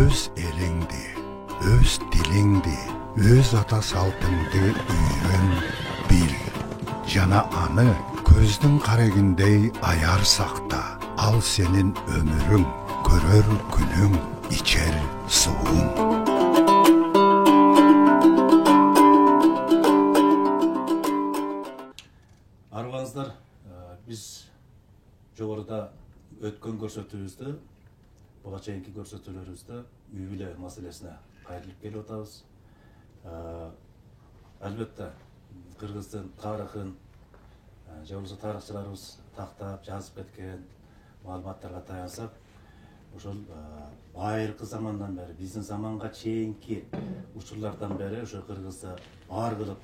Öz elingdi, öz dilingdi, öz ata saltыңды үйрен, bil. Жана аны көздің қарегіндей аяр сақта, ал сенің өмірің, көрер күнің, içer суың. Арбаңыздар, біз жоғарыда өткен көрсөтүүбүздө, буга чейинки көрсөтүүлөрүбүздө үй бүлө маселесине кайрылып келип атабыз. Албетте, Кыргыздын тарыхын, же болбосо тарыхчыларыбыз тактап, жазып кеткен маалыматтарга таянсак, ошол байыркы замандан бери, биздин заманга чейинки учурлардан бери ошо Кыргызда бар кылып,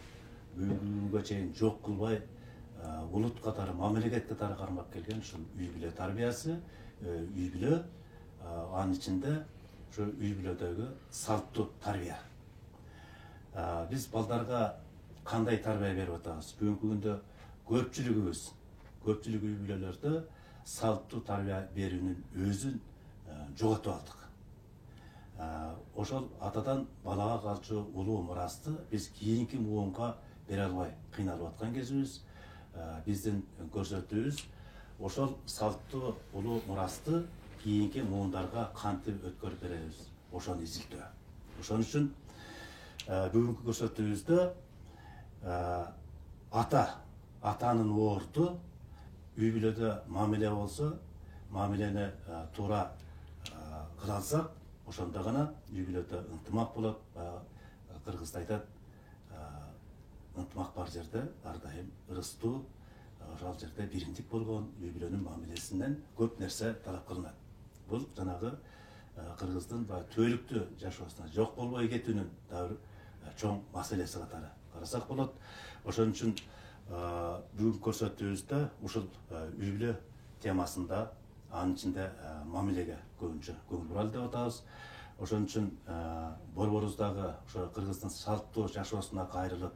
бүгүнгө чейин жок кылбай, улут катары, мамлекет катары кармап келген ушул үй бүлө тарбиясы, үй бүлө, анын ичинде ошо үй бүлөдөгү салттуу тарбия. Биз балдарга кандай тарбия берип атабыз? Бүгүнкү күндө көпчүлүк үй бүлөлөрдө салттуу тарбия берүүнүн өзүн жоготуп алдык. Ошол атадан балага калчу улуу мурасты биз кийинки муунга бере албай кыйналып аткан кезибиз. Биздин көрсөтүүбүз ошол салттуу улуу мурасты кийинки муундарга кантип өткөрүп беребиз, ошону изилдөө. Ошон үчүн бүгүнкү көрсөтүүбүздө атанын орду үй бүлөдө мамиле болсо, мамилени туура кыла алсак, ошондо гана үй бүлөдө ынтымак болот. Кыргызда айтат, ынтымак бар жерде ар дайым ырыстуу, ошол жерде биримдик болгон үй бүлөнүн мамилесинен көп нерсе талап кылынат. Бул жанагы Кыргыздын түбөлүктүү жашоосуна жок болбой кетүүнүн дагы бир чоң маселеси катары карасак болот. Ошон үчүн бүгүнкү көрсөтүүбүздө ушул үй бүлө темасында, анын ичинде мамилеге көбүнчө көңүл буралы деп атабыз. Ошон үчүн борборубуздагы ошо Кыргыздын салттуу жашоосуна кайрылып,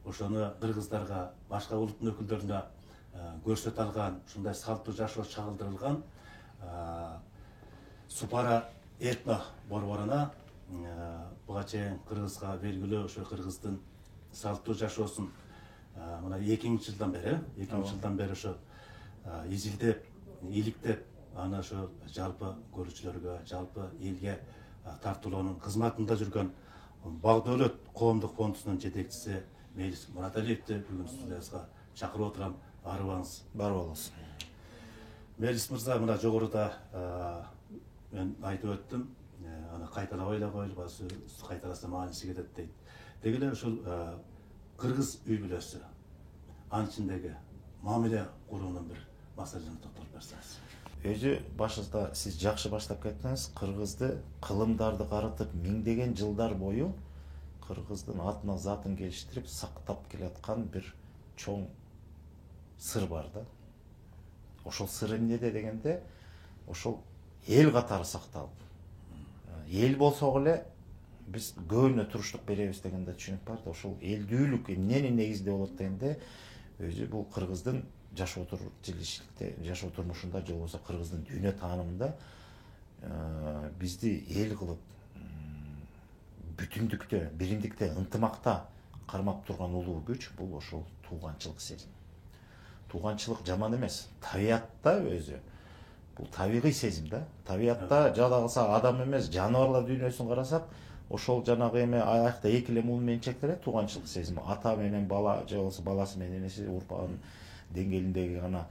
ошону кыргыздарга, башка улуттун өкүлдөрүнө көрсөтө алган, ушундай салттуу жашоо чагылдырылган Супара этно борборуна буга чейин Кыргызга белгилүү ошо Кыргыздын салттуу жашоосун мына 2000 жылдан бери ошо изилдеп, иликтеп, аны ошо жалпы көрүүчүлөргө, жалпы элге тартуулоонун кызматында жүргөн Багдөлөт коомдук фондунун жетекчиси Мелис Мураталиевди бүгүн студиябызга чакырып отурам. Арыбаңыз бар болосун. Мелис мырза, мына жогоруда мен айтып өттүм, аны кайталабай эле коелу, кайталаса мааниси кетет дейт. Деги эле ушул кыргыз үй бүлөсү, анын ичиндеги мамиле куруунун бир маселесине токтолуп берсеңиз. Өзү башында сиз жакшы баштап кеттиңиз. Кыргызды кылымдарды карытып миңдеген жылдар бою Кыргыздын атына затын келиштирип сактап келаткан бир чоң сыр бар да. Ошол сыр эмнеде дегенде, ошол эл катары сакталып. Эл болсок эле биз көбүнө туруштук беребиз дегенде түшүнүк бар да. Ошол элдүүлүк эмнени негизде болот дегенде, өзү бул Кыргыздын жашоо турмушунда, же болбосо Кыргыздын дүйнө таанымында бизди эл кылып, бүтүндүктө, биримдикте, ынтымакта кармап турган улуу күч бул ошол тууганчылык сезим. Тууганчылык жаман эмес, табиятта өзү бул табигый сезим да. Табиятта жада калса адам эмес, жаныбарлар дүйнөсүн карасак, ошол жанагы эме аякта эки эле муун менен чектелет, тууганчылык сезими. Ата менен бала, же болбосо баласы менен энеси, урпагынын деңгээлиндеги гана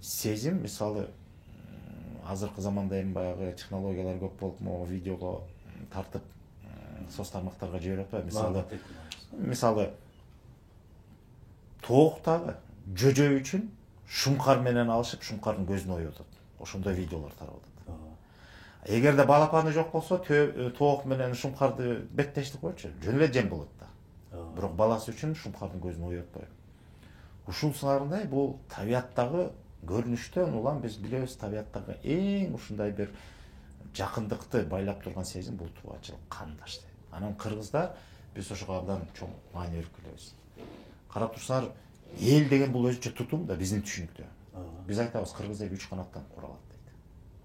сезим. Мисалы, азыркы заманда эми баягы технологиялар көп болуп, могу видеого тартып соц тармактарга жиберип атпайбы. Мисалы, тооктагы жөжө үчүн шумкар менен алышып, шумкардын көзүн оюп атат. Ошондой видеолор тарап атат. Эгерде балапаны жок болсо, тоок менен шумкарды беттештик койчу, жөн эле жем болот да. Бирок баласы үчүн шумкардын көзүн оюп атпайбы. Ушул сыңарындай бул табияттагы көрүнүштөн улам биз билебиз, табияттагы эң ушундай бир жакындыкты байлап турган сезим бул тууганчылык, кандаш. Анан кыргыздар биз ошого абдан чоң маани берип келебиз. Карап турсаңар, эл деген бул өзүнчө тутум да биздин түшүнүктө. Биз айтабыз, кыргыз эли 3 канаттан куралат дейт.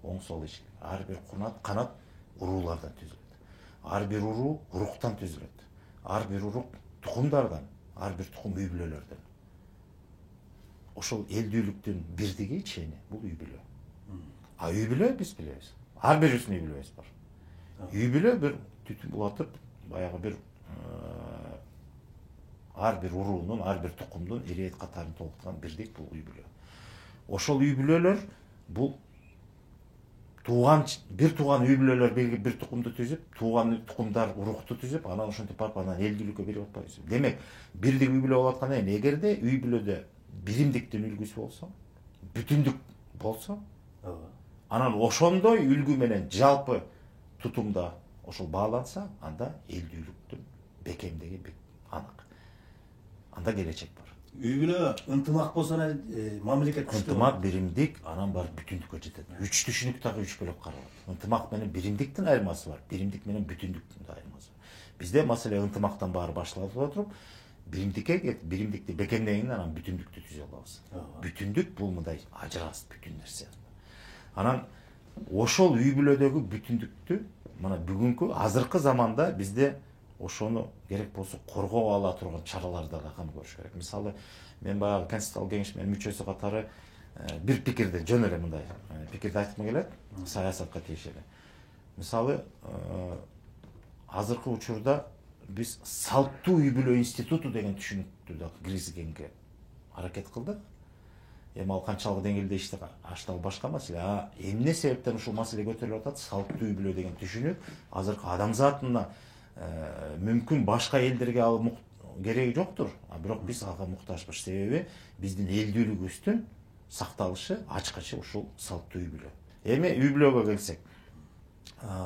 Оң сол иш. Ар бир канат уруулардан түзүлөт. Ар бир уруу уруктан түзүлөт. Ар бир урук тукумдардан, ар бир тукум үй бүлөлөрдөн. Ошол элдүүлүктүн бирдиги чени бул үй бүлө. А үй бүлө биз билебиз. Ар бирибиздин үй бүлөбүз бар. Үй бүлө бир түтүн булатып, баягы бир ар бир уруунун, ар бир тукумдун ирет катарын толуктурган бирдик бул үй бүлө. Ошол үй бүлөлөр бул бир тууган үй бүлөлөр бир тукумду түзүп, тууган тукумдар урукту түзүп, анан ошентип барып анан элдүүлүккө берип атпайбыз. Демек, бирдик үй бүлө болуп аткандан кийин, эгерде үй бүлөдө биримдиктин үлгүсү болсо, бүтүндүк болсо, анан ошондой үлгү менен жалпы тутумда ошол бааланса, анда элдүүлүктүн бекемдиги анык. Анда келечек бар. Үй бүлө ынтымак болсо мамлекет ынтымак, биримдик, анан барып бүтүндүккө жетет. Үч түшүнүк дагы үч бөлөк каралат. Ынтымак менен биримдиктин айырмасы бар, биримдик менен бүтүндүктүн да айырмасы бар. Бизде маселе ынтымактан баары башталып отуруп, биримдикке келип, биримдикти бекемдегенден анан бүтүндүктү түзө алабыз. Бүтүндүк бул мындай ажырас бүтүн нерсе. Анан ошол үй бүлөдөгү бүтүндүктү мына бүгүнкү азыркы заманда бизде ошону керек болсо коргоо ала турган чараларды да кам көрүш керек. Мисалы, мен баягы Конституциялык кеңешменин мүчөсү катары бир пикирди, жөн эле мындай пикирди айткым келет, саясатка тиешелүү. Мисалы, азыркы учурда биз салттуу үй бүлө институту деген түшүнүктү да киргизгенге аракет кылдык. Эми ал канчалык деңгээлде ишти ашты, ал башка маселе. Эмне себептен ушул маселе көтөрүлүп атат? Салттуу үй бүлө деген түшүнүк азыркы адамзатына мүмкүн башка элдерге ал кереги жоктур, бирок биз ага муктажбыз. Себеби биздин элдүүлүгүбүздүн сакталышы ачкычы ушул салттуу үй бүлө. Эми үй бүлөгө келсек,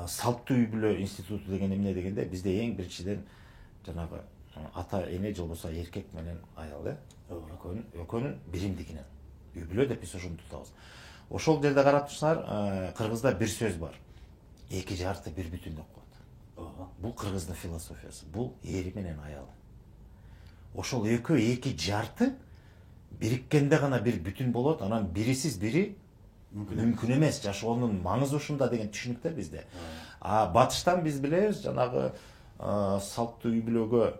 салттуу үй бүлө институту деген эмне дегенде, бизде эң биринчиден жанагы ата эне же болбосо эркек менен аял, экөөнүн биримдигинен үй бүлө деп биз ошону тутабыз. Ошол жерде карап турсаңар, кыргызда бир сөз бар. Эки жарты бир бүтүн деп коет. Бул кыргыздын философиясы. Бул эри менен аялы. Ошол экөө эки жарты бириккенде гана бир бүтүн болот. Анан бирисиз бири мүмкүн эмес. Жашоонун маңызы ушунда деген түшүнүк да бизде. Батыштан биз билебиз, жанагы салттуу үй бүлөгө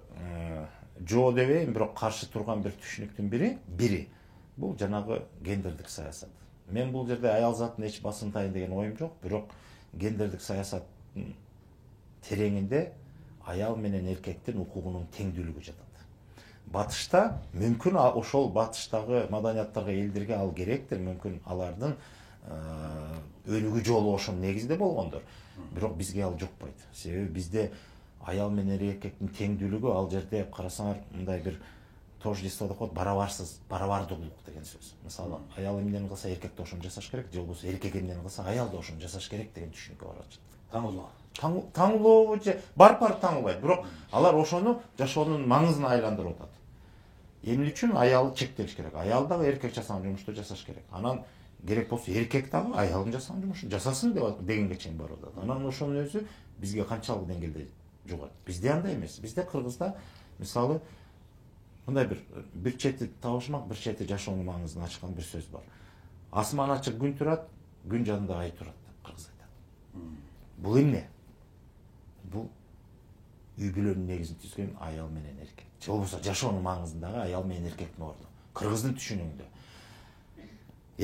жоо дебейм, бирок каршы турган бир түшүнүктүн бири бул жанагы гендердик саясат. Мен бул жерде аял затын эч басынтайын деген оюм жок, бирок гендердик саясаттын тереңинде аял менен эркектин укугунун теңдүүлүгү жатат. Батышта мүмкүн ошол батыштагы маданияттарга, элдерге ал керектир, мүмкүн алардын өнүгүү жолу ошонун негизинде болгондор. Бирок бизге ал жукпайт. Себеби бизде аял менен эркектин теңдүүлүгү, ал жерде карасаңар мындай бир тождество деп коет, барабардуулук деген сөз. Мисалы, аял эмнени кылса эркек да ошону жасаш керек, же болбосо эркек эмнени кылса аял да ошону жасаш керек деген түшүнүккө барат. Таңылообу же барып таңылбайт, бирок алар ошону жашоонун маңызына айландырып атат. Эмне үчүн аял чектелиш керек? Аял дагы эркек жасаган жумушту жасаш керек. Анан керек болсо эркек дагы аялдын жасаган жумушун жасасын дегенге чейин барып атат. Анан ошонун өзү бизге канчалык деңгээлде жугат? Бизде андай эмес. Бизде Кыргызда мисалы мындай бир чети табышмак, бир чети жашоонун маңызын ачкан бир сөз бар. Асман ачык күн турат, күн жанында ай турат деп кыргыз айтат. Бул эмне? Бул үй бүлөнүн негизин түзгөн аял менен эркек. Же болбосо жашоонун маңызындагы аял менен эркектин орду. Кыргыздын түшүнүгүндө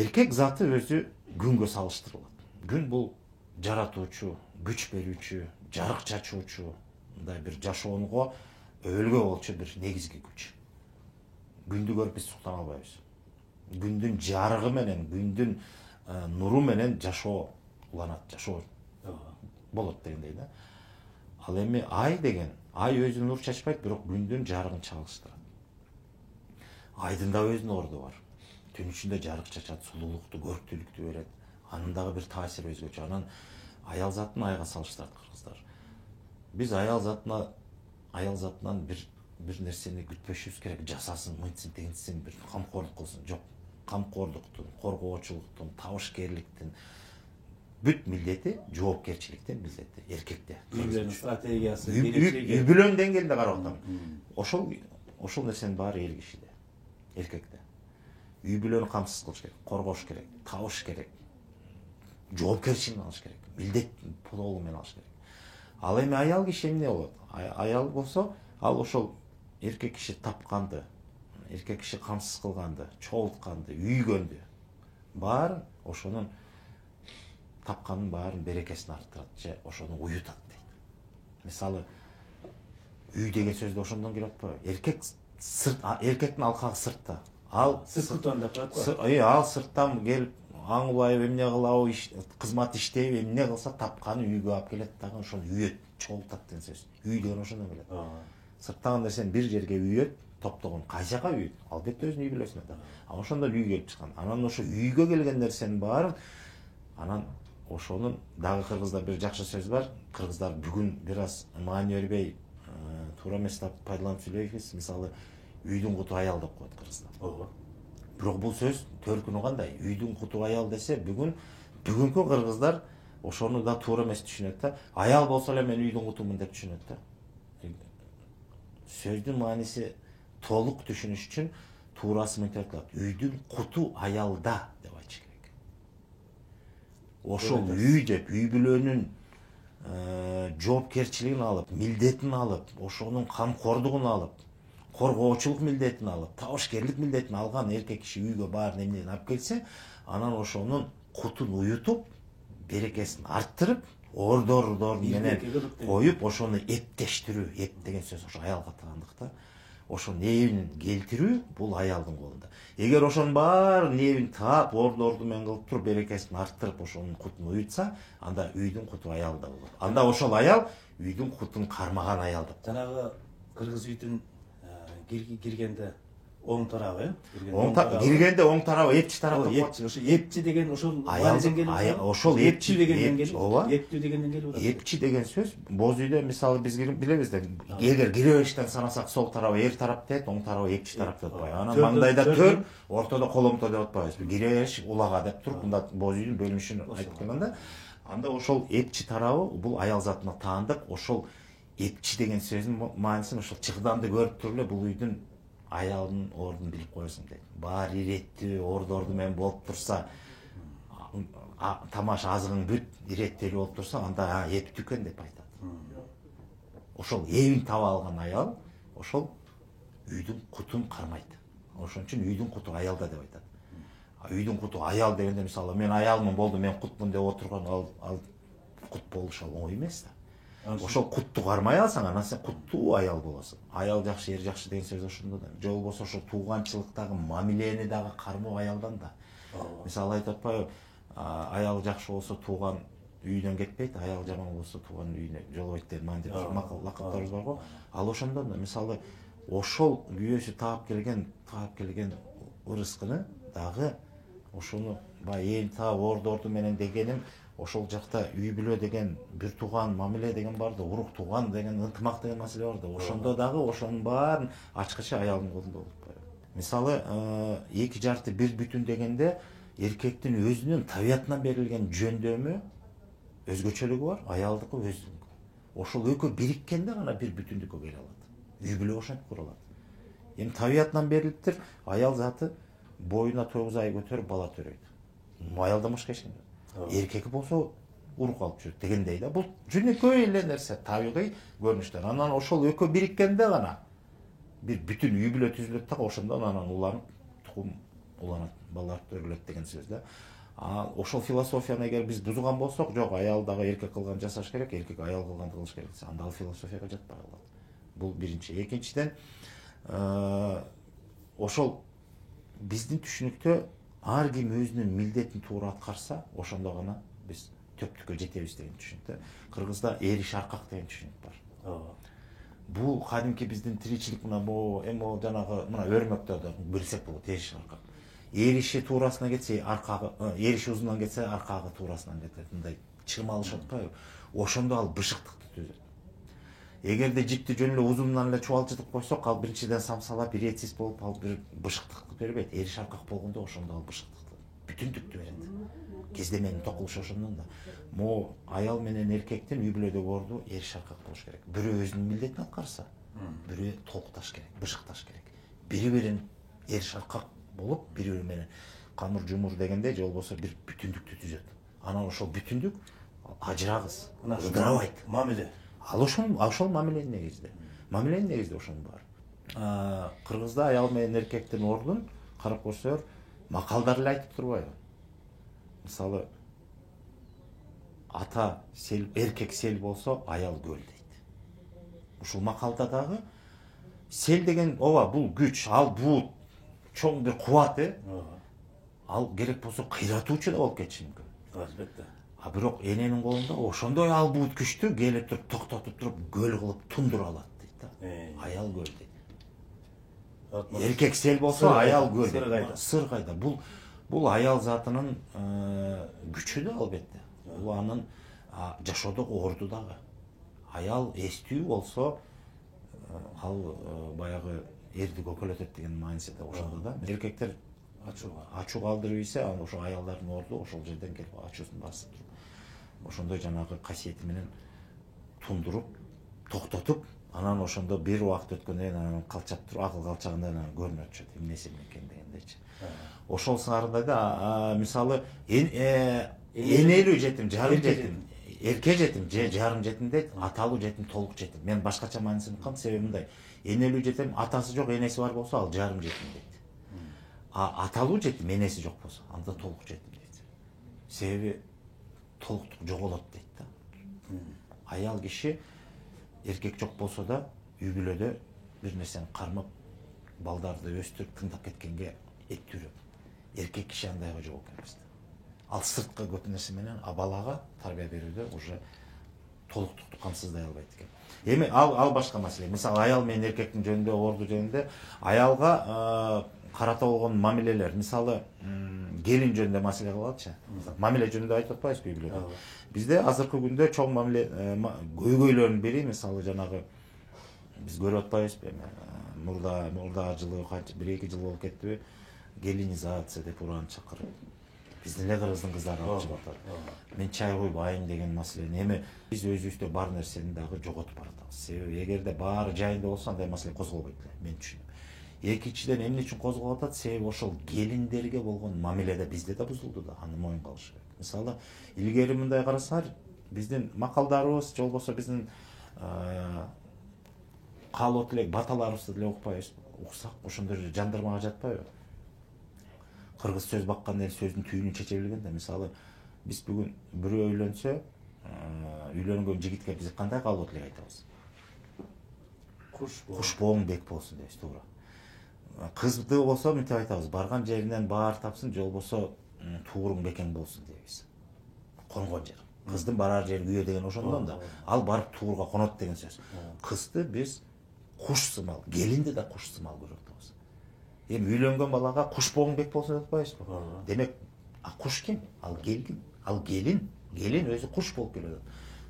эркек заты өзү күнгө салыштырылат. Күн бул жаратуучу, күч берүүчү, жарык чачуучу, мындай бир жашоонго өбөлгө болчу бир негизги күч. Күндү көрүп биз суктана албайбыз. Күндүн жарыгы менен, күндүн нуру менен жашоо уланат, жашоо болот дегендей да. Ал эми ай деген, ай өзү нур чачпайт, бирок күндүн жарыгын чагылыштырат. Айдын да өзүнүн орду бар. Түн ичинде жарык чачат, сулуулукту, көрктүүлүктү берет. Анын дагы бир таасири өзгөчө. Анан аял затын айга салыштырат кыргыздар. Биз аял затынан бир нерсени күтпөшүбүз керек, жасасын, мынтсын, тегинтсин, бир камкорлук кылсын. Жок, камкорлуктун, коргоочулуктун, табыш-кериликтин бүт милдети, жоопкерчиликтин милдети эркекте. Үй бүлөнүн стратегиясы, үй бүлөнүн деңгээлинде карап атам. Ошол нерсенин баары эл кишиде, эркекте. Үй бүлөнү камсыз кылыш керек, коргош керек, табыш керек, жоопкерчилигин алыш керек. милдет пулоолу менен алыш керек. Ал эми аял киши эмне болот? Аял болсо, ал ошол эркек киши тапканды, эркек киши камсыз кылганды, чогултканды, үйгөндү баарын ошонун тапканын баарын берекесин арттырат же ошону уютат дейт. Мисалы, үй деген сөздө ошондон келип атпайбы? Эркек сырт, эркектин алкагы сыртта. Ал сырттан деп коет го. Ал сырттан келип аңлайбы, эмне кылабы, кызмат иштейби, эмне кылса тапканын үйгө алып келет дагы ошону үйөт, чогултат деген сөз. Үй деген ошондон келет. Сырттагы нерсени бир жерге үйөт, топтогон кайсы жака үйөт? Албетте өзүнүн үй бүлөсүнө да. Ошондон үй келип чыккан. Анан ошо үйгө келген нерсенин баарын анан ошонун дагы кыргызда бир жакшы сөз бар. Кыргыздар бүгүн бир аз маани бербей, туура эмес деп пайдаланып сүйлөйбүз. Мисалы, үйдүн куту аял деп коет кыргыздар. Бирок бул сөз төркүнү кандай? Үйдүн куту аял десе, бүгүнкү кыргыздар ошону да туура эмес түшүнөт да. Аял болсо эле мен үйдүн кутумун деп түшүнөт да. Сөздүн мааниси толук түшүнүш үчүн туурасы мынтип айтылат. Үйдүн куту аялда деп айтыш керек. Ошол үй деп үй бүлөнүн жоопкерчилигин алып, милдетин алып, ошонун камкордугун алып, коргоочулук милдетин алып, табышкерлик милдетин алган эркек киши үйгө баарын эмнеден алып келсе, анан ошонун кутун уютуп, берекесин арттырып, ордор менен коюп, ошону эптештирүү, эп деген сөз ошо аялга таандык. Ошонун эбин келтирүү бул аялдын колунда. Эгер ошонун баарын эбин таап, ордорду менен кылып туруп, берекесин арттырып, ошонун кутун уютса, анда үйдүн куту аялда болот. Анда ошол аял үйдүн кутун кармаган аялды. Жанагы кыргыз үйдүн киргенде оң тарабы, киргенде оң тарабы, эпчи тарабы. Ошо эпчи деген ошол аялдын келип. Ошол эпчи дегенден келип. ооба. Эптүү дегенден келип. Эпчи деген сөз боз үйдө мисалы биз билебиз да. Эгер кире бериштен санасак сол тарабы эр тарап дейт, оң тарабы эпчи тарап деп атпайбы. Анан маңдайда төр, ортодо коломто деп атпайбыз. Кире бериш улага деп туруп, мында боз үйдүн бөлүнүшүн айтып келгенде, анда ошол эпчи тарабы бул аял затына таандык. Ошол эпчи деген сөздүн маанисин ошол чыгданды көрүп туруп эле бул үйдүн аялдын ордун билип коесуң дейт. Баары иреттүү, ордорду менен болуп турса, тамаш азыгың бүт, иреттелүү болуп турса, анда эптүү экен деп айтат. Ошол эбин таба алган аял, ошол үйдүн кутун кармайт. Ошон үчүн үйдүн куту аялда деп айтат. Үйдүн куту аял дегенде мисалы мен аялмын болду, мен кутмун деп отурган ал кут болуш оңой эмес да. Ошол кутту кармай алсаң, анан сен куттуу аял болосуң. Аял жакшы, эр жакшы деген сөз ошондо да. Же болбосо ошо тууганчылыктагы мамилени дагы кармоо аялдан да. Мисалы айтып атпайбы, аял жакшы болсо тууган үйүнөн кетпейт, аял жаман болсо тууган үйүнө жолбойт деген мантип лакаптарыбыз бар го. Ал ошондон да мисалы ошол күйөөсү таап келген ырыскыны дагы ошону баягы ээн таап ордорду менен дегеним ошол жакта үй бүлө деген бир тууган мамиле деген бар да, урук тууган деген ынтымак деген маселе бар да. Ошондо дагы ошонун баарын ачкычы аялдын колунда болуп калат. Мисалы, эки жарты бир бүтүн дегенде эркектин өзүнүн табиятынан берилген жөндөмү өзгөчөлүгү бар, аялдыкы өздүнүкү. Ошол экөө бириккенде гана бир бүтүндүккө келе алат. Үй бүлө ошентип курулат. Эми табиятынан берилиптир, аял заты боюна 9 ай көтөрүп бала төрөйт. Аялдан башка эч ким. Эркек болсо урук алып жүрөт дегендей да. Бул жөнөкөй эле нерсе, табигый көрүнүштөр. Анан ошол экөө бириккенде гана бир бүтүн үй бүлө түзүлөт да, ошондон анан уланып, тукум уланат, балдар төрөлөт деген сөз да. Ошол философияны эгер биз бузган болсок, жок, аял дагы эркек кылган жасаш керек, эркек аял кылганды кылыш керек десе, анда ал философияга жатпай калат. Бул биринчи. Экинчиден, ошол биздин түшүнүктө ар ким өзүнүн милдетин туура аткарса, ошондо гана биз төптүккө жетебиз деген түшүнүктө. Кыргызда эриш аркак деген түшүнүк бар. Бул кадимки биздин тиричилик эми жанагы мына өрмөктө да билсек болот, эриш аркак. Эриши туурасына кетсе, аркагы, эриши узундан кетсе, аркагы туурасынан кетет. Мындай чырмалышып атпайбы? Ошондо ал бышыктыкты түзөт. Эгерде жипти жөн эле узундан эле чубалчытып койсок, ал биринчиден самсалап, иретсиз болуп, ал бир бышыктыкты бербейт. Эриш аркак болгондо ошондо ал бышыктыкты, бүтүндүктү берет. Кездеменин токулушу ошондон да. Могу аял менен эркектин үй бүлөдөгү орду эриш аркак болуш керек. Бирөө өзүнүн милдетин аткарса, бирөө толукташ керек, бышыкташ керек. Бири-бирин эриш аркак болуп, бири-бири менен камыр жумур дегенде, же болбосо бир бүтүндүктү түзөт. Анан ошол бүтүндүк ажыра кыз. Мына ушу Ыдырабайт. мамиле. Ал ошол мамиленин негизинде. Мамиленин негизинде ошонун баары. Кыргызда аял менен эркектин ордун карап көрсөөр макалдар эле айтып турбайбы? Мисалы ата сел, эркек сел болсо аял көл дейт. Ушул макалда дагы сел деген ооба бул күч, ал бут чоң бир кубат, ал керек болсо кыйратуучу да болуп кетиши мүмкүн. Албетте. А бирок эненин колунда ошондой ал бут күчтү келип туруп токтотуп туруп көл кылып тундура алат дейт да. Аял көл дейт. Эркек сел болсо аял көл дейт. Сыр кайда. Бул аял затынын күчү да албетте. Бул анын жашоодогу орду дагы. Аял эстүү болсо ал баягы эрди көкөлөтөт деген мааниси да ошондо да. Эркектер ачуу калтырып ийсе, ошо аялдардын орду ошол жерден келип ачуусун басып туруп, ошондой жанагы касиети менен тундуруп, токтотуп, анан ошондо бир убакыт өткөндөн кийин анан калчап туруп, акыл калчагында анан көрүнөт чөт эмнеси экен дегендейчи. Ошол сыңарында да мисалы энелүү жетим, жарым жетим, эрке жетим же жарым жетим дейт, аталуу жетим, толук жетим. Мен башкача маанисин айткам, себеби мындай. Энелүү жетим атасы жок, энеси бар болсо ал жарым жетим дейт. Аталуу жетим энеси жок болсо анда толук жетим дейт. Себеби толуктук жоголот дейт да. Аял киши эркек жок болсо да үй бүлөдө бир нерсени кармап, балдарды өстүрүп, тыңдап кеткенге эттүүрөк. Эркек киши андайга жок эмес. Ал сырткы көп нерсе менен балага тарбия берүүдө уже толуктукту камсыздай албайт экен. Эми ал башка маселе. Мисалы аял менен эркектин жөнүндө, орду жөнүндө аялга карата болгон мамилелер. Мисалы келин жөнүндө маселе кылалычы. Мамиле жөнүндө айтып атпайбызбы үй бүлөдө? Бизде азыркы күндө чоң мамиле көйгөйлөрдүн бири мисалы жанагы биз көрүп атпайбызбы? Мурда жылы канча 1-2 жыл болуп кеттиби? Геленизация деп уран чакырып. Биздин эле кыргыздын кыздары алып чыгып атат. Мен чай куюп айым деген маселени эми биз өзүбүздө бар нерсени дагы жоготуп баратабыз. Себеби эгерде баары жайында болсо андай маселе козголбойт эле, мен түшүнөм. Экинчиден эмне үчүн козголуп атат? Себеби ошол келиндерге болгон мамиледе бизде да бузулду да, аны моюнга алыш керек. Мисалы, илгери мындай карасаңар, биздин макалдарыбыз, же болбосо биздин каалоо тилек баталарыбызды деле укпайбыз. Уксак, ошондор жандырмага жатпайбы? Кыргыз сөз баккан эл сөздүн түйүнүн чече билген да. Мисалы, биз бүгүн бирөө үйлөнсө, үйлөнгөн жигитке биз кандай каалоо тилек айтабыз? Куш боң бек болсун дейбиз, туура. Кызды болсо мынтип айтабыз, барган жеринен баар тапсын, же болбосо тууруң бекең болсун дейбиз. Конгон жер. Кыздын барар жери үйө деген ошондон да. Ал барып тууруга конот деген сөз. Кызды биз куш сымал, келинди да куш сымал көрүп атабыз. Эми үйлөнгөн балага куш боң бек болсун деп атпайбызбы? Демек, куш ким? Ал келин. Ал келин өзү куш болуп келет.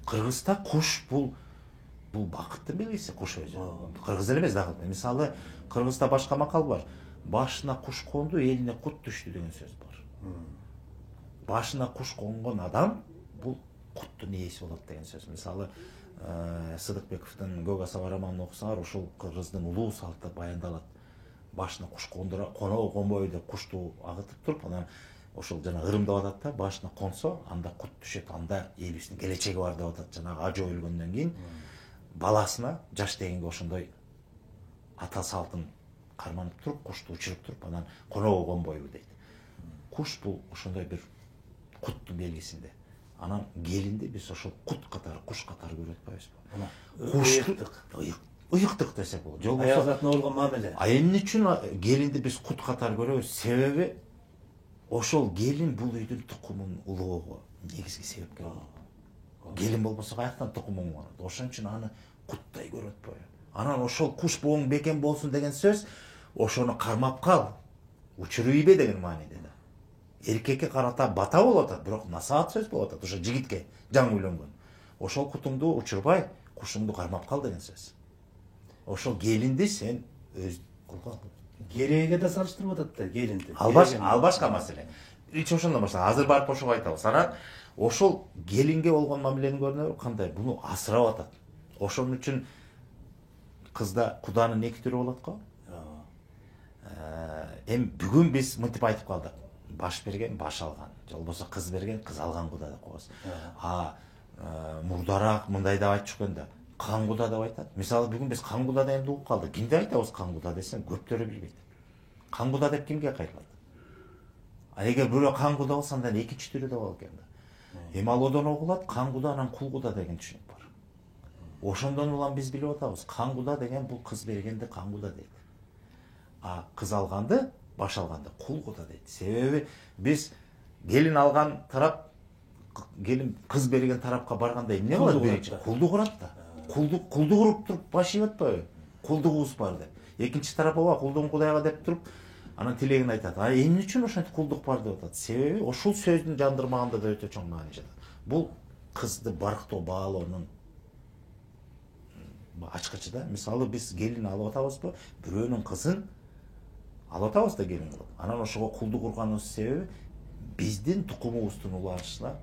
Кыргызда куш бул бакыттын белгиси, куш өзү. Кыргыз эле эмес дагы. Мисалы, Кыргызда башка макал бар. Башына куш конду, элине кут түштү деген сөз бар. Башына куш конгон адам бул куттун ээси болот деген сөз. Мисалы, Сыдыкбековдун Көк асаба романын окусаңар, ушул кыргыздын улуу салтта баяндалат. Башына куш кондура, конобу конбойбу деп кушту агытып туруп, анан ошол жана ырымдап атат да, башына консо, анда кут түшөт, анда элибиздин келечеги бар деп атат. Жанагы ажоо өлгөндөн кийин баласына жаш дегенге ошондой ата салтын карманып туруп, кушту учуруп туруп, анан конобу конбойбу дейт. Куш бул ошондой бир куттун белгисинде. Анан келинди биз ошол кут катары, куш катары көрүп атпайбызбы? Ыйыктык десек болот. Же болбосо аязатына болгон мамиле. Эмне үчүн келинди биз кут катары көрөбүз? Себеби ошол келин бул үйдүн тукумун улоого негизги себепкер болот. Келин болбосо каяктан тукумуң болот? Ошон үчүн аны куттай көрүп атпайбы? Анан ошол куш боң бекем болсун деген сөз, ошону кармап кал, учуруйбе деген мааниде да. Эркекке карата бата болуп атат, бирок насаат сөз болуп атат, ошо жигитке, жаңы үйлөнгөн. Ошол кутуңду учурбай, кушуңду кармап кал деген сөз. Ошол келинди сен өз кылган. Кереге да салыштырып атат да келинди. Ал башка маселе. Ич ошондон баштап, азыр барып ошого айтабыз. Анан ошол келинге болгон мамиленин көрүнүшү кандай? Буну асырап атат. Ошон үчүн кызда куданын эки түрү болот го. Эми бүгүн биз мынтип айтып калдык. баш берген баш алган, же болбосо кыз берген кыз алган куда деп коебуз. Мурдараак мындай деп айтып жүргөн да кан куда деп айтат. Мисалы бүгүн биз кан куда дегенди угуп калдык. Кимди айтабыз кан куда десең, көптөрү билбейт. Кан куда деп кимге кайрылат? Эгер бирөө кан куда болсо андан экинчи түрү да бар экен да. Эми ал одон угулат, кан куда анан кул куда деген түшүнүк бар. Ошондон улам биз билип атабыз, кан куда деген бул кыз бергенди кан куда дейт. Кыз алганды, баш алганды кул куда дейт. Себеби биз келин алган тарап, келин кыз берген тарапка барганда эмне кылат биринчи? Кулду курат да. Кулду куруп туруп баш ийип атпайбы? Кулдугубуз бар деп. Экинчи тарап ооба кулдугун кудайга деп туруп, анан тилегин айтат. Эмне үчүн ошентип кулдук бар деп атат? Себеби ушул сөздүн жандырмагында да өтө чоң маани жатат. Бул кызды барктоо, баалоонун ачкычы да. Мисалы биз келин алып атабызбы? Бирөөнүн кызын алып атабыз да келин кылып. Анан ошого кулдук курганыбыз себеби биздин тукумубуздун уланышына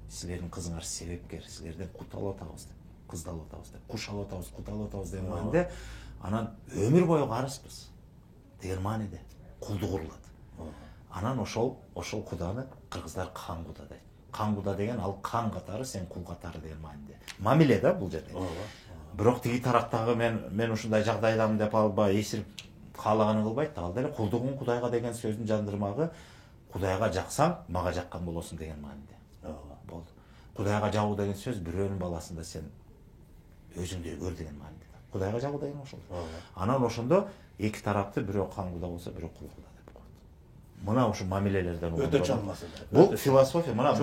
силердин кызыңар себепкер, силерден кут алып атабыз деп, кызды алып атабыз деп, куш алып атабыз, кут алып атабыз деген мааниде, анан өмүр бою карызбыз деген мааниде кулду курулат. Анан ошол куданы кыргыздар кан куда дейт. Кан куда деген ал кан катары, сен кул катары деген мааниде. Мамиле да бул жерде. Бирок тиги тараптагы мен ушундай жагдайдамын деп албай эсирип каалаганын кылбайт. Ал деле кулдугун кудайга деген сөздүн жандырмагы кудайга жаксаң, мага жаккан болосуң деген мааниде. Болду. Кудайга жагуу деген сөз бирөөнүн баласында сен өзүңдөй көр деген мааниде. Кудайга жагуу деген ошол. Анан ошондо эки тарапты бирөө кан куда болсо, бирөө кул куда деп коет. Мына ушул мамилелерден өтө чоң маселе. Бул философия, мына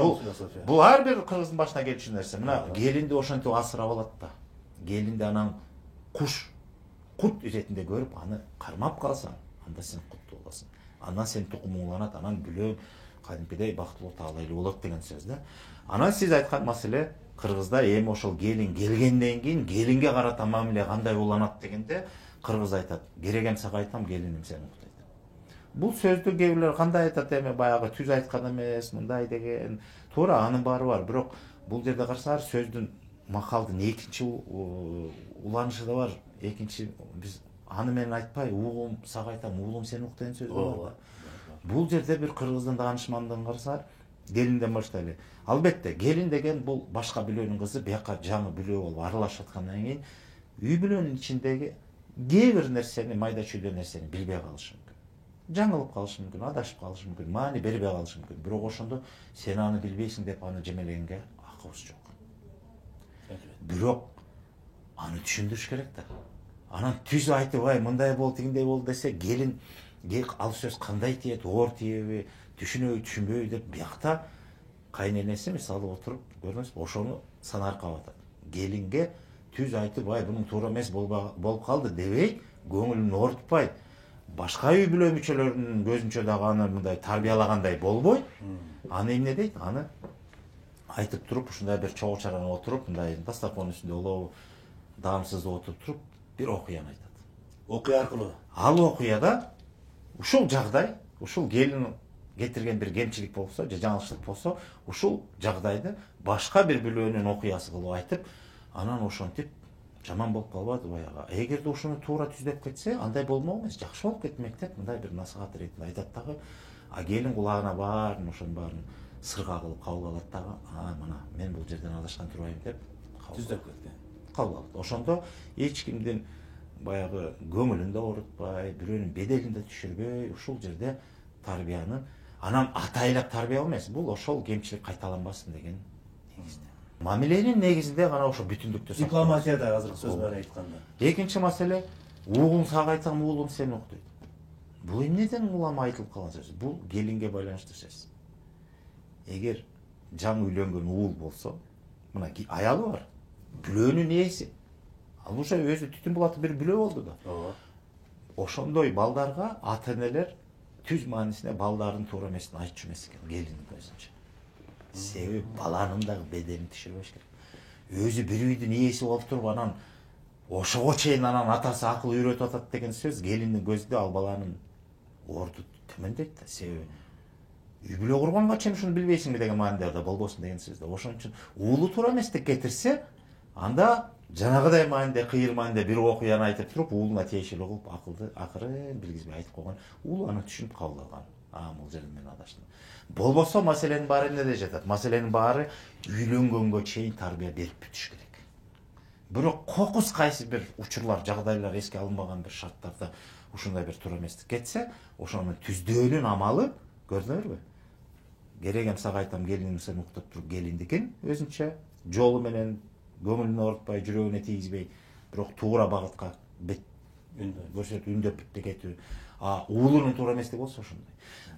бул ар бир кыргыздын башына келчү нерсе. Мына келинди ошентип асырап алат да. Келинди анан куш, кут иретинде көрүп, аны кармап калсаң, анда сен куттуу болосуң. Андан сен тукумуң уланат, анан бүлөң кадимкидей бактылуу таалайлуу болот деген сөз да. Анан сиз айткан маселе кыргызда эми ошол келин келгенден кийин келинге карата мамиле кандай уланат дегенде кыргыз айтат, керек сага айтам, келиним сени уктайт. Бул сөздү кээ бирлер кандай айтат, эми баягы түз айткан эмес, мындай деген. Туура, анын баары бар, бирок бул жерде карасаңар сөздүн макалдын экинчи уланышы да бар. Экинчи биз аны мен айтпай, угум сага айтам, уулум сени уктайын сөзү бар. Бул жерде бир кыргыздын даанышмандыгын карасаңар, келинден баштайлы. Албетте, келин деген бул башка бүлөнүн кызы, бияка жаңы бүлө болуп аралашып аткандан кийин үй бүлөнүн ичиндеги кээ бир нерсени, майда чүйдө нерсени билбей калышы мүмкүн. Жаңылып калышы мүмкүн, адашып калышы мүмкүн, маани бербей калышы мүмкүн. Бирок ошондо сен аны билбейсиң деп аны жемелегенге акыбыз жок. Бирок аны түшүндүрүш керек да. Анан түз айтып, мындай болду, тигиндей болду десе, келин ал сөз кандай тиет, оор тиеби, түшүнөбү, түшүнбөйбү деп биякта кайненеси мисалы отуруп, көрдүңүзбү, ошону санаркап атат. Келинге түз айтып, бунун туура эмес болуп калды дебей, көңүлүн оорутпай, башка үй бүлө мүчөлөрүнүн көзүнчө дагы аны мындай тарбиялагандай болбой, аны эмне дейт? Аны айтып туруп, ушундай бир чогуу чарана отуруп, мындай дастаркон үстүндө улуу даамсыз отуруп туруп, бир окуяны айтат. Окуя аркылуу. Ал окуяда ушул жагдай, ушул келин кетирген бир кемчилик болсо, же жаңылыштык болсо, ушул жагдайды башка бир бүлөнүн окуясы кылып айтып, анан ошентип жаман болуп калбады баягы. Эгерде ушуну туура түздөп кетсе, андай болмок эмес, жакшы болуп кетмек деп мындай бир насаат иретинде айтат дагы. Келин кулагына баарын, ошонун баарын сырга кылып кабыл алат дагы. Мына мен бул жерден адашкан турбайм деп түздөп кетти. Кабыл алат. Ошондо эч кимдин баягы көңүлүн да оорутпай, бирөөнүн беделин да түшүрбөй, ушул жерде тарбияны анан атайлап тарбия эмес, бул ошол кемчилик кайталанбасын деген негизде. Мамиленин негизинде гана ошо бүтүндүктү сактоо. Дипломатияда азыр сөз менен айтканда. Экинчи маселе, угум сага айтсам, уулум сени уктайт. Бул эмнеден улам айтылып калган сөз? Бул келинге байланыштуу сөз. Эгер жаңы үйлөнгөн уул болсо, мына аялы бар, бүлөнүн ээси. Ал уже өзү түтүн булаты бир бүлө болду да. Ошондой балдарга ата-энелер түз маанисинде балдардын туура эмесин айтчу эмес экен, келиндин көзүнчө. Себеби баланын дагы беделин түшүрбөш керек. Өзү бир үйдүн ээси болуп туруп, анан ошого чейин анан атасы акыл үйрөтүп атат деген сөз келиндин көзүндө ал баланын орду төмөндөйт да. Себеби үй бүлө курганга чейин ушуну билбейсиңби деген маанидер да болбосун деген сөз да. Ошон үчүн уулу туура эместик кетирсе, анда жанагыдай мааниде, кыйыр мааниде бир окуяны айтып туруп, уулуна тиешелүү кылып, акылды акырын билгизбей айтып койгон, уулу аны түшүнүп кабыл алган. Бул жерде мен адаштым. Болбосо маселенин баары эмнеде жатат? Маселенин баары үйлөнгөнгө чейин тарбия берип бүтүш керек. Бирок кокус кайсы бир учурлар, жагдайлар эске алынбаган бир шарттарда ушундай бир туура эместик кетсе, ошону түздөөнүн амалы көрдүңөрбү? Керек эмсага айтам, келиниң сен уктап туруп келиндикин өзүнчө жолу менен көңүлүн оорутпай, жүрөгүнө тийгизбей, бирок туура багытка бет көрсөтүп үндөп кетүү. Уулунун туура эместиги болсо ошондой.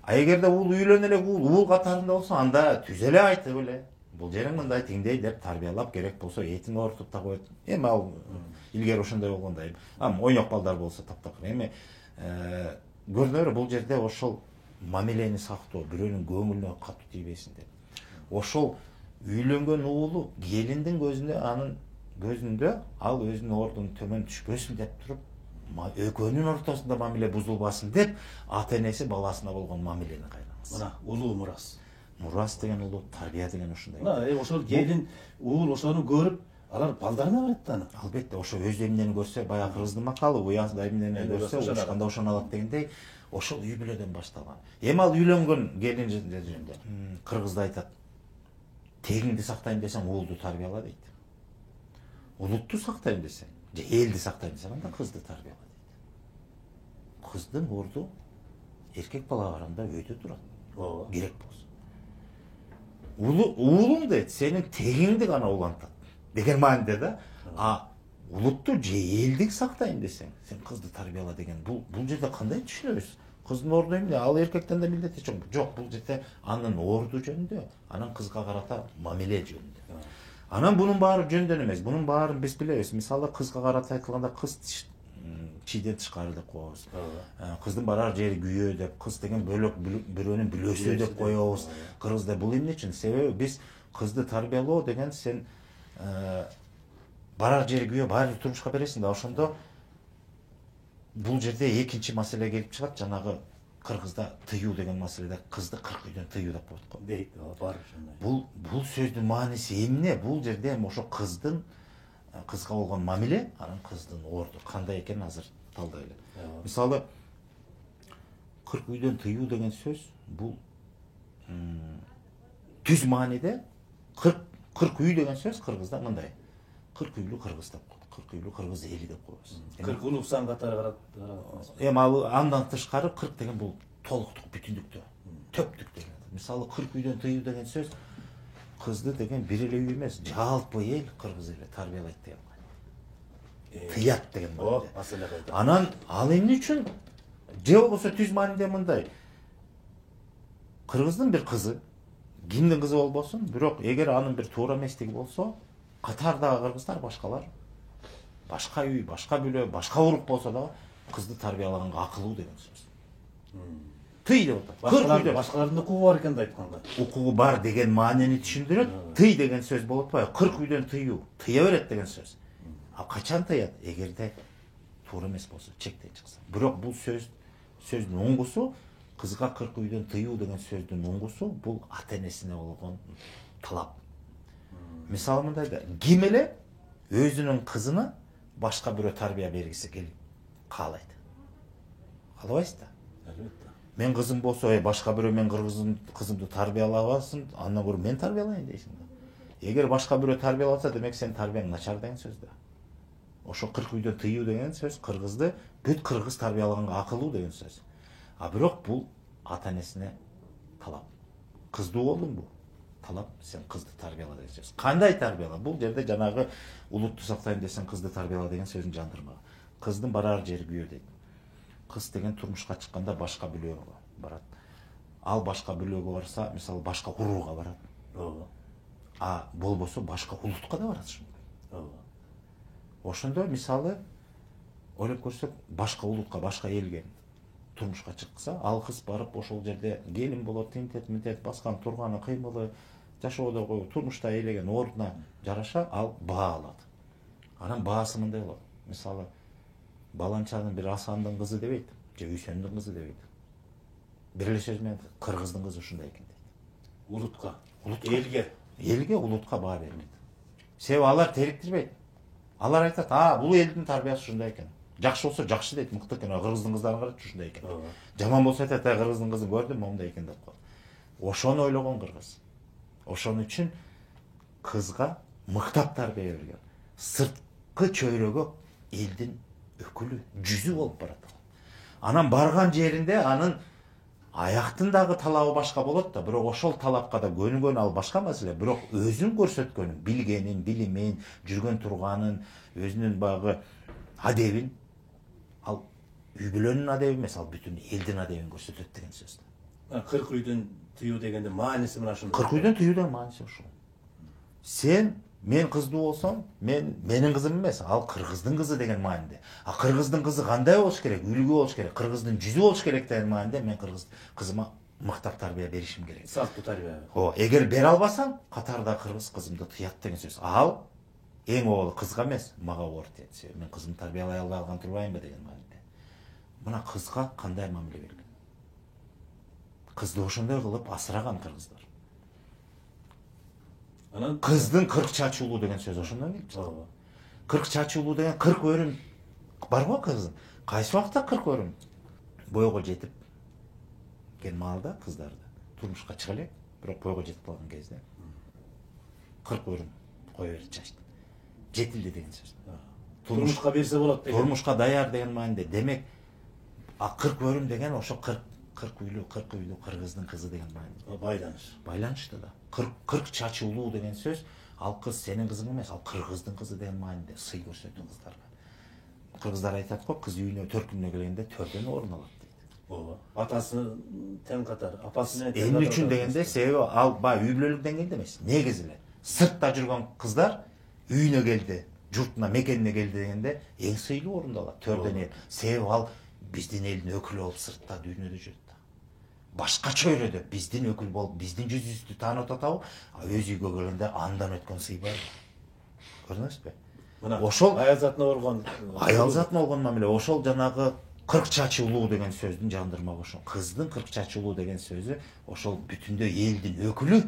Эгерде уул үйлөнө эле уул катарында болсо, анда түз эле айтып эле бул жериң мындай тиңдей деп тарбиялап, керек болсо этин оорутуп да коет. Эми ал илгери ошондой болгондой. Ойнок балдар болсо таптак. Эми көрдүңөр, бул жерде ошол мамилени сактоо, бирөөнүн көңүлүнө катуу тийбесин деп. Ошол үйлөнгөн уулу келиндин көзүндө, анын көзүндө ал өзүнүн ордунун төмөн түшпөсүн деп туруп, экөөнүн ортосунда мамиле бузулбасын деп, ата энеси баласына болгон мамилени кайрамыз. Мына улуу мурас. Мурас деген улуу, тарбия деген ушундай. Мына ошол келин уул ошону көрүп, алар балдарына берет да аны. Албетте, ошо өз эмнени көрсө, баягы кыргыздын макалы, уязда эмнени көрсө, ушканда ошону алат дегендей, ошол үй бүлөдөн башталган. Эми ал үйлөнгөн келин жөнүндө кыргызда айтат: тегиңди сактайм десең, уулду тарбияла дейт. Улутту сактайм десең, же элди сактайм десең, анда кызды тарбияла дейт. Кыздын орду эркек бала караганда өйдө турат. Керек болсо. Уулуң дейт, сенин тегиңди гана улантат деген мааниде да. Улутту же элдик сактайм десең, сен кызды тарбияла деген, бул жерде кандай түшүнөбүз? Кыздын орду эмне? Ал эркектен да милдети жок. Бул жерде анын орду жөнүндө, анын кызга карата мамиле жөнүндө. Анан бунун баары жөндөн эмес. Бунун баарын биз билебиз. Мисалы, кызга карата айтылганда, кыз чийден тышкары деп коебуз. Кыздын барар жери күйөө деп, кыз деген бөлөк бирөөнүн бүлөсү деп коебуз. Кыргызда бул эмне үчүн? Себеби биз кызды тарбиялоо деген сен барар жери күйөө, баары турмушка бересиң да, ошондо бул жерде экинчи маселе келип чыгат. Жанагы кыргызда тыюу деген маселеде кызды 40 үйдөн тыюу деп коет го. Дейт, бар ошондой. Бул сөздүн мааниси эмне? Бул жерде ошо кызга болгон мамиле, анан кыздын орду кандай экенин азыр талдайлы. Мисалы, 40 үйдөн тыюу деген сөз, бул түз мааниде 40 үй деген сөз кыргызда мындай: 40 үйлүү кыргыз деп коет, 40 үйлүү кыргыз эли деп коебуз. 40 улуу сан катары карап. Эми ал андан тышкары 40 деген бул толуктук, бүтүндүктө, төптүк деген. Мисалы, 40 үйдөн тыюу деген сөз кызды деген бир эле үй эмес, жалпы эл кыргыз эли тарбиялайт деген мааниде. Тыят деген мааниде. Анан ал эмне үчүн? Же болбосо түз мааниде мындай: кыргыздын бир кызы, кимдин кызы болбосун, бирок эгер анын бир туура эместиги болсо, катардагы кыргыздар, башкалар, башка үй, башка бүлө, башка урук болсо да кызды тарбиялаганга акылуу деген сөз. Тый деп атат. Башкалардын укугу бар экен да айтканда. Укугу бар деген маанини түшүндүрөт. Тый деген сөз болуп атпайбы? 40 үйдөн тыюу, тыя берет деген сөз. Качан тыят? Эгерде туура эмес болсо, чектен чыкса. Бирок бул сөздүн оңгусу, кызга 40 үйдөн тыюу деген сөздүн оңгусу, бул ата энесине болгон талап. Мисалы мындай да, ким эле өзүнүн кызына башка бирөө тарбия бергиси келип каалайт? Каалабайсыз да? Албетте. Мен кызым болсо, башка бирөө мен кызымды тарбиялабасын, андан көрө мен тарбиялайын дейсиң да. Эгер башка бирөө тарбияласа, демек сен тарбияң начар деген сөз да. Ошо 40 үйдөн тыюу деген сөз кыргызды бүт кыргыз тарбиялаганга акылуу деген сөз. Бирок бул ата энесине талап. Кыздуу болдуңбу? Талап, сен кызды тарбияла деген сөз. Кандай тарбияла? Бул жерде жанагы улутту сактайм десең, кызды тарбияла деген сөзүн жандырмага. Кыздын барар жери күйөө дейт. Кыз деген турмушка чыкканда башка бүлөгө барат. Ал башка бүлөгө барса, мисалы, башка урууга барат. Болбосо башка улутка да барат ошондой. Ошондо мисалы ойлоп көрсөк, башка улутка, башка элге турмушка чыкса, ал кыз барып ошол жерде келин болот, тинтет, баскан турганы, кыймылы, жашоодогу, турмушта ээлеген ордуна жараша ал баа алат. Анан баасы мындай болот. Мисалы, баланчанын бир Асандын кызы дебейт, же Үсөндүн кызы дебейт. Бир эле сөз менен кыргыздын кызы ушундай экен дейт. Улутка, элге, улутка баа берилет. Себеби алар териктирбейт. Алар айтат: бул элдин тарбиясы ушундай экен. Жакшы болсо жакшы дейт, мыкты экен. Кыргыздын кыздарын карачы ушундай экен. Ооба. Жаман болсо айтат, кыргыздын кызын көрдүм, момундай экен деп коет. Ошону ойлогон кыргыз. Ошон үчүн кызга мыктап тарбия берген. Сырткы чөйрөгө элдин өкүлү, жүзү болуп барат. Анан барган жеринде анын аяктын дагы талабы башка болот да, бирок ошол талапка да көнүгөн ал башка маселе. Бирок өзүн көрсөткөнүн, билгенин, билимин, жүргөн турганын, өзүнүн багы адебин ал үй бүлөнүн адеби эмес, ал бүтүн элдин адебин көрсөтөт деген сөз. 40 үйдүн тыюу дегенде мааниси мына ушундай. 40 үйдөн тыюудан мааниси ушул. Сен мен кыздуу болсом, менин кызым эмес, ал кыргыздын кызы деген маанинде. А кыргыздын кызы кандай болуш керек? Үлгү болуш керек, кыргыздын жүзү болуш керек деген маанинде мен кыргыз кызыма мыктап тарбия беришим керек. Сактуу тарбия. Эгер бере албасам, катарда кыргыз кызымды тыят деген сөз. Ал эң оолу кызга эмес, мага оорут этсе, мен кызымды тарбиялай албай алган турбаймбы деген маанинде. Мына кызга кандай мамиле берген? Кызды ошондой кылып асыраган кыргыздар. Анан Кыздын 40 чачуулуу деген сөз ошондон келип чыкты. 40 чачуулуу деген 40 өрүм бар го кыздын. Кайсы убакта 40 өрүм бойго жетип келген маалда кыздарды турмушка чыга элек, бирок бойго жетип калган кезде 40 өрүм кое берип чачты. Жетилди деген сөз. турмушка берсе болот деген. Турмушка даяр деген маанинде. Демек, 40 өрүм деген ошо 40 үйлүү кыргыздын кызы деген маанинде. Байланыш да. 40 чачуулуу деген сөз, ал кыз сенин кызың эмес, ал кыргыздын кызы деген маанинде сый көрсөтүү кыздарга. Кыргыздар айтат го, кыз үйүнө төркүнүнө келгенде төрдөн орун алат дейт. Ооба. Атасы тең катар, апасы менен тең Эмне катар. үчүн дегенде, себеби ал үй бүлөлүк деңгээлде эмес. Негизи эле сыртта жүргөн кыздар үйүнө келди, журтуна, мекенине келди дегенде эң сыйлуу орунду алат, төрдөн эл. Себеби ал биздин элдин өкүлү болуп сыртта дүйнөдө жүрөт. Башка чөйрөдө биздин өкүл болуп, биздин жүзүбүздү таанып атабы, өз үйгө келгенде андан өткөн сый бар. Көрдүңүзбү? Мына ошол аял затына болгон аял затына болгон мамиле, ошол жанагы 40 чачуулуу деген сөздүн жандырмагы ошол. Кыздын 40 чачуулуу деген сөзү ошол бүтүндөй элдин өкүлү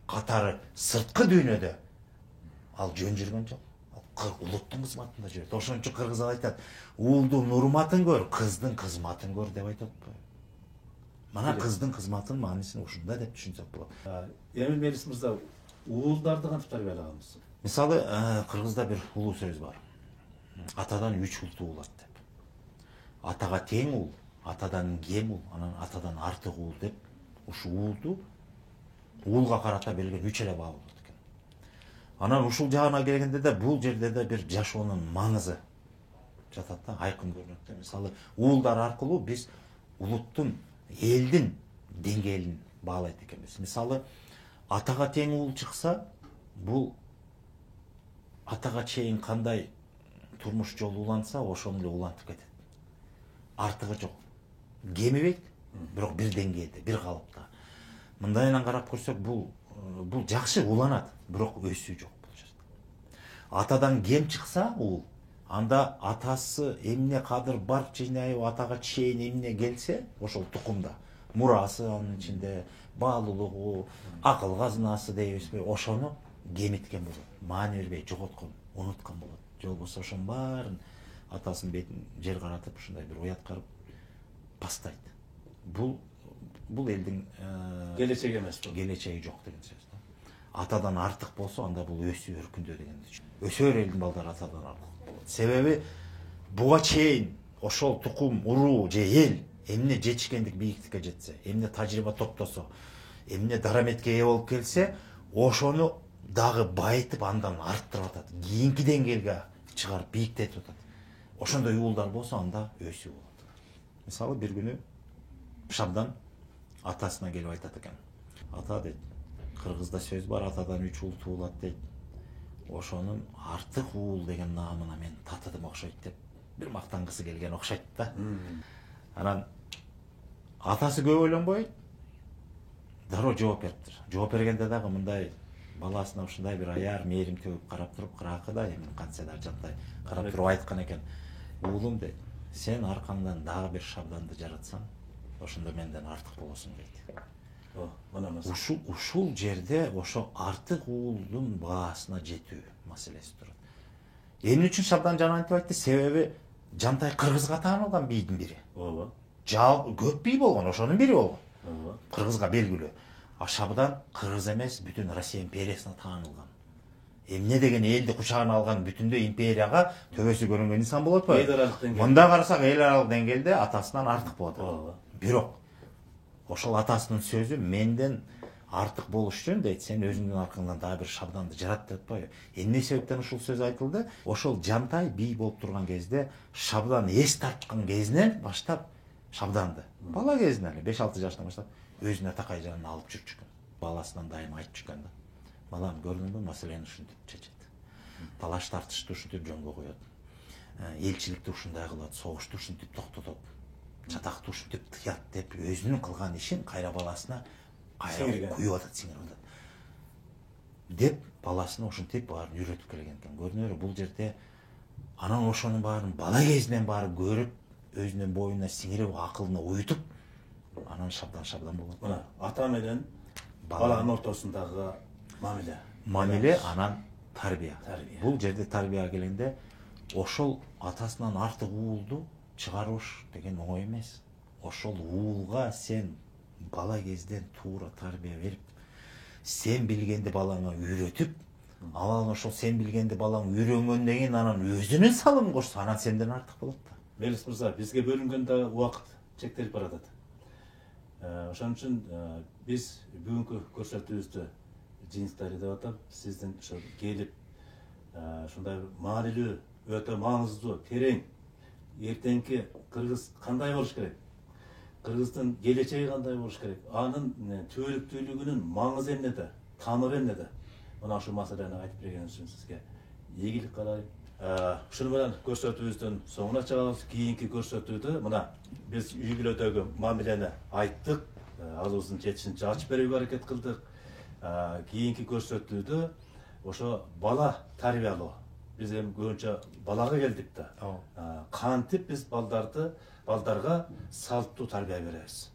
катары сырткы дүйнөдө ал жөн жүргөн жок. Ал улуттун кызматында жүрөт. Ошон үчүн кыргыздар айтат, уулдун урматын көр, кыздын кызматын көр деп айтат. Мана кыздын кызматынын маанисин ушундай деп түшүнсөк болот. Эмил Мелис мырза, уулдарды кантип тарбиялаганбыз? Мисалы, кыргызда бир улуу сөз бар. Атадан 3 ул туулат деп. Атага тең ул, атадан кем ул, анан атадан артык ул деп ушу уулга карата берилген 3 эле баа болот экен. Анан ушул жагына келгенде да бул жерде да бир жашоонун маңызы жатат да, айкын көрүнөт да. Мисалы, уулдар аркылуу биз улуттун, элдин деңгээлин баалайт экенбиз. Мисалы, атага тең ул чыкса, бул атага чейин кандай турмуш жолу уланса, ошону эле улантып кетет. Артыгы жок. Кемибейт, бирок бир деңгээлде, бир калыпта. Мындайынан карап көрсөк, бул жакшы уланат, бирок өсүү жок бул жерде. Атадан кем чыкса, ул анда атасы эмне кадыр бар жыйнайып атага чейин эмне келсе, ошол тукумда мурасы анын ичинде, баалуулугу, акыл казынасы дейбизби, ошону кемиткен болот. Маани бербей жоготкон, унуткан болот. Же болбосо ошонун баарын атасынын бетин жер каратып, ушундай бир уяткарып бастайт. Бул элдин Келечеги эмес бул. Келечеги жок деген сөз. Атадан артык болсо, анда бул өсүү өркүндөө дегенди. Өсөр элдин балдары атадан артык болот. Себеби буга чейин ошол тукум, уруу же эл эмне жетишкендик бийиктикке жетсе, эмне тажрыйба топтосо, эмне дараметке ээ болуп келсе, ошону дагы байытып андан арттырып атат. Кийинки деңгээлге чыгарып бийиктетип атат. Ошондой уулдар болсо, анда өсүү болот. Мисалы, бир күнү Шамдан атасына келип айтат экен. Ата дейт, кыргызда сөз бар, атадан 3 ул туулат дейт. Ошонун артык ул деген наамына мен татыдым окшойт деп бир мактангысы келген окшойт да. Анан атасы көп ойлонбой дароо жооп бериптир. Жооп бергенде дагы мындай баласына ушундай бир аяр, мээрим төгүп карап туруп, кыракы да эми кантсе да жантай карап туруп айткан экен. Уулум дейт, сен аркаңдан дагы бир Шабданды жаратсаң, ошондо менден артык болосуң дейт. Ушул жерде ошо артык уулдун баасына жетүү маселеси турат. Эмне үчүн Шабдан жана антип айтты? Себеби Жантай кыргызга таанылган бийдин бири. ооба, Көп бий болгон, ошонун бири болгон. ооба. Кыргызга белгилүү. А Шабдан кыргыз эмес, бүтүн Россия империясына таанылган. Эмне деген элди кучагына алган бүтүндөй империяга төбөсү көрүнгөн инсан болот атпайбы? Эл аралык деңгээлде. Мында карасак эл аралык деңгээлде атасынан артык болот. Ооба. Бирок ошол атасынын сөзү менден артык болуш үчүн дейт, сен өзүңдүн аркаңдан дагы бир Шабданды жарат деп атпайбы? Эмне себептен ушул сөз айтылды? Ошол Жантай бий болуп турган кезде, Шабдан эс тарткан кезинен баштап Шабданды, бала кезинен эле 5-6 жаштан баштап өзүнө такай жанына алып жүрчүкөн. Баласынан дайым айтып жүргөн да. Балам, көрдүңбү, маселени ушинтип чечет. Талаш тартышты ушинтип жөнгө коет. Элчиликти ушундай кылат, согушту ушинтип токтотот. Чатакты ушинтип тыят деп өзүнүн кылган ишин кайра баласына кайра куюп атат, сиңирип атат. Деп баласына ушинтип баарын үйрөтүп келген экен. Көрдүңөрбү, бул жерде анан ошонун баарын бала кезинен баары көрүп, өзүнүн боюна сиңирип, акылына уютуп, анан Шабдан болот. Мына ата менен баланын ортосундагы мамиле, анан тарбия. Бул жерде тарбияга келгенде ошол атасынан артык уулду чыгарыш деген оңой эмес. Ошол уулга сен бала кезден туура тарбия берип, сен билгенди балаңа үйрөтүп, анан ошол сен билгенди балаң үйрөнгөндөн кийин анан өзүнүн салымын кошсо, анан сенден артык болот да. Мелис мырза, бизге бөлүнгөн да убакыт чектелип баратат. Ошон үчүн биз бүгүнкү көрсөтүүбүздү жыйынтыктайлы деп атам. Сиздин ошо келип ушундай маанилүү, өтө маңыздуу, терең эртеңки кыргыз кандай болуш керек? Кыргыздын келечеги кандай болуш керек? Анын түбөлүктүүлүгүнүн маңызы эмнеде? Тамыры эмнеде? Мына ушул маселени айтып бергениңиз үчүн сизге ийгилик каалайм. Ушуну менен көрсөтүүбүздүн соңуна чыгабыз. Кийинки көрсөтүүдө мына биз үй бүлөдөгү мамилени айттык, агыбыздын жетишинче ачып берүүгө аракет кылдык. Кийинки көрсөтүүдө ошо бала тарбиялоо. Биз эми көбүнчө балага келдик да. Кантип биз балдарга салттуу тарбия беребиз?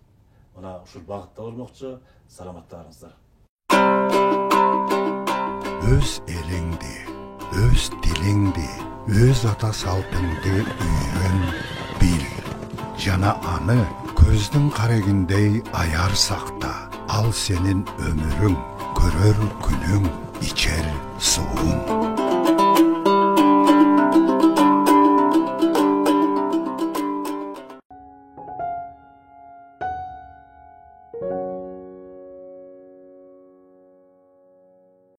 Мына ушул багытта болмокчу. Саламаттарыңыздар. Өз элиңди, өз тилиңди, өз ата салтыңды үйрөн, бил. Жана аны көздүн карегиндей аяр сакта. Ал сенин өмүрүң, көрөр күнүң, ичер сууң.